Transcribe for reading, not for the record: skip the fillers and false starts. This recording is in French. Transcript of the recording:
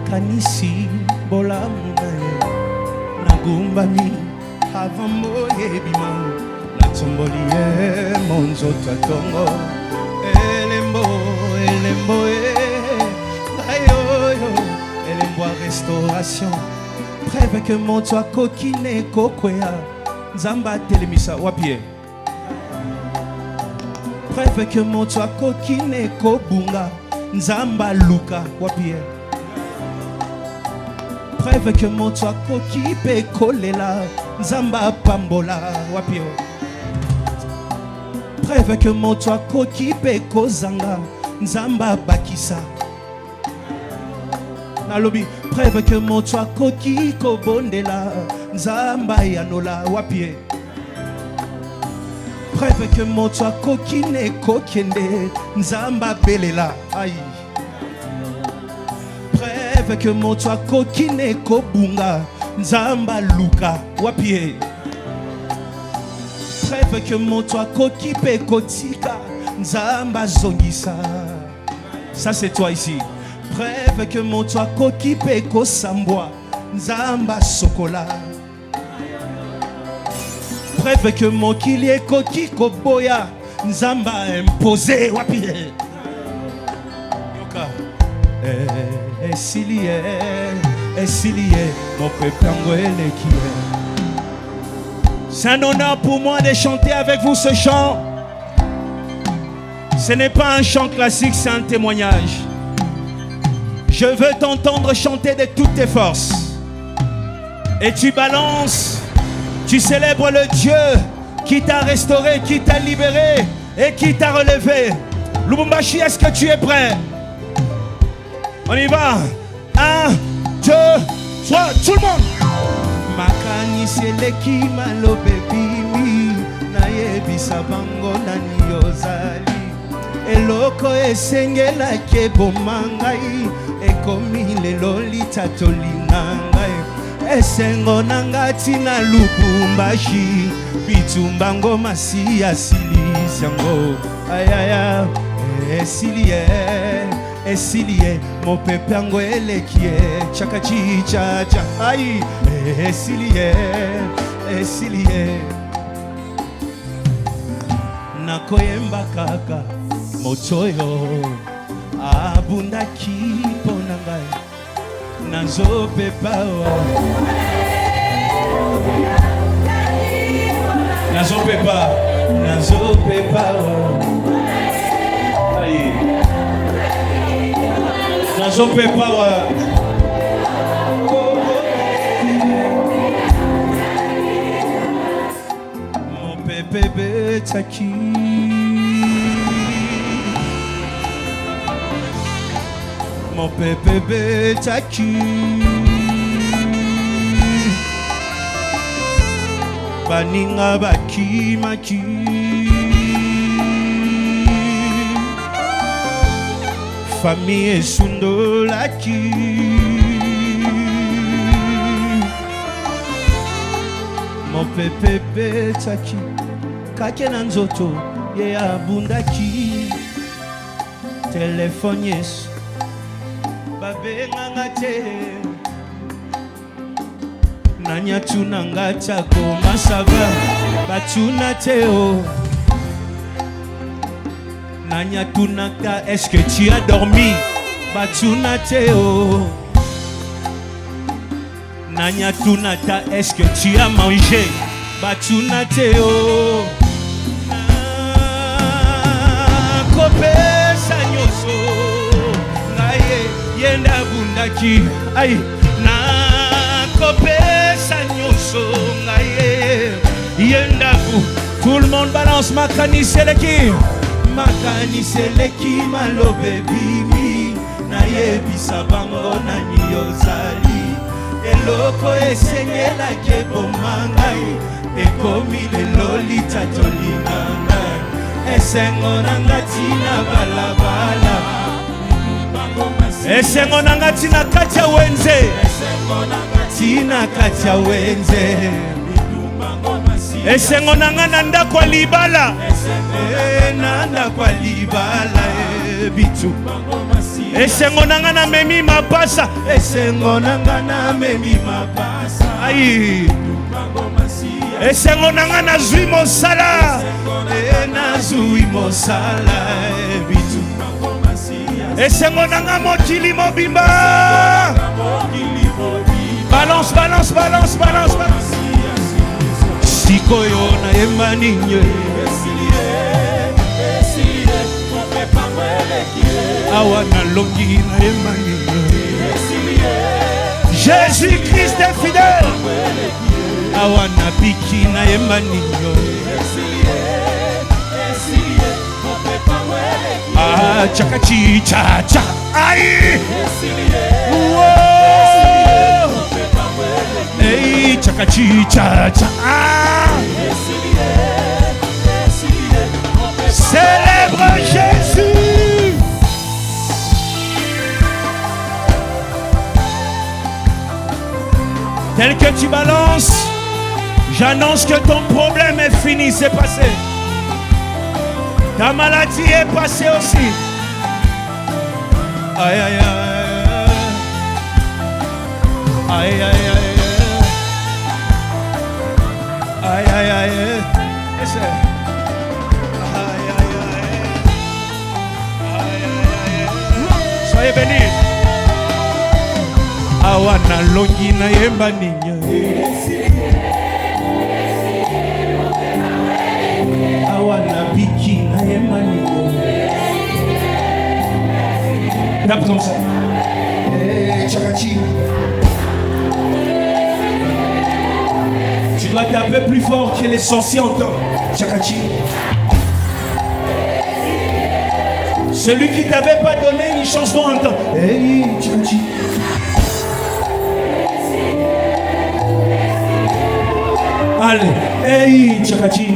nakanisi bolamu na ye nagumbami avant moyebima natomboli ye monzoto atongo elembo elembo ayoyo elembo a restauration preuve que moto akoki ne kokwea nzamba telemisa wapie preuve que moto akoki ne kobunga nzamba luka wapie preuve que moto akoki pe kolela nzamba pambola wapie preuve que moto akoki pe kozanga nzamba bakisa nalobi preuve que moto akoki kobondela nzamba yanola wapie preuve que moto akoki ne kokende nzamba belela ai preuve que moto akoki ne kobunga nzamba luka wapie preuve que moto akoki pe kotika nzamba zongisa. Ça c'est toi ici. Preuve que moto akoki pe kosambwa nzamba sokola. Preuve que mokili ekoki koboya nzamba imposé wapie yoka esilié mon peuple eleki. C'est un honneur pour moi de chanter avec vous ce chant. Ce n'est pas un chant classique, c'est un témoignage. Je veux t'entendre chanter de toutes tes forces. Et tu balances, tu célèbres le Dieu qui t'a restauré, qui t'a libéré et qui t'a relevé. Lubumbashi, est-ce que tu es prêt? On y va. 1, 2, 3, tout le monde. Makani seleki malobe bimi na yebisa bango nani yozali eloko esengela ke bomangai ekomi lelo litatolinga ngai esengo nangati na Lubumbashi bitumba ngoma si asilisango ayaya esilié mon peuple yango elekie chakachi chacha ai esilié nakoyemba kaka motoyo abundaki mpona ngai nazopepa mon pepe betaki mon pepe betaki baninga bakimaki famille esundolaki mon pepe betaki kake na nzoto ye abundaki telefone yesu babenganga te nanya tunanga chako masava batuna teo nanya tunaka est-ce que tu as dormi batuna teo nanya tunata est-ce que tu as mangé batuna teo kopesa nyoso ngaye yenda bundaki ai na kopesa nyoso ngaye yenda bu. Tout le monde balance makani seleki malobe bimi na yebisa bango nani yozali eloko esengela ke bomangai ekomi lelo litatolinga esengo nangati na balabala esengo nangati na katia wenze tina katia wenze esengo nanga nanda kwa libala nanda kwa libala bitu. Esengo nanga na memi mapasa. Esengo nanga na memi mapasa. Aïe. Esengo nanga na zui mosala. Na zui mosala bitu. Esengo nanga mokili mobimba. Balance, balance, balance, balance, balance. Sikoyo na yemba ninyo. Awa na longi na yemba ninyo. Jésus-Christ est fidèle. Awa na biki na yemba ninyo. Ah, chakachi, cha, cha. Aïe. Hey, chakachi, cha, cha. Ah. Célèbre Jésus. Tel que tu balances, j'annonce que ton problème est fini, c'est passé. Ta maladie est passée aussi. Aïe, aïe, aïe. Aïe, aïe, aïe. Aïe, aïe, aïe. Aïe, aïe, aïe. Aïe, aïe, aïe. Soyez bénis. Awana longi na yemba ninyo. Awana biki na yemba ninyo. Tape comme ça. Chakachi. Tu dois taper plus fort que les sorciers entendent. Chakachi. Celui qui t'avait pas donné une chanson entend. Hey, Chakachi. Allez, hey, Chakachi.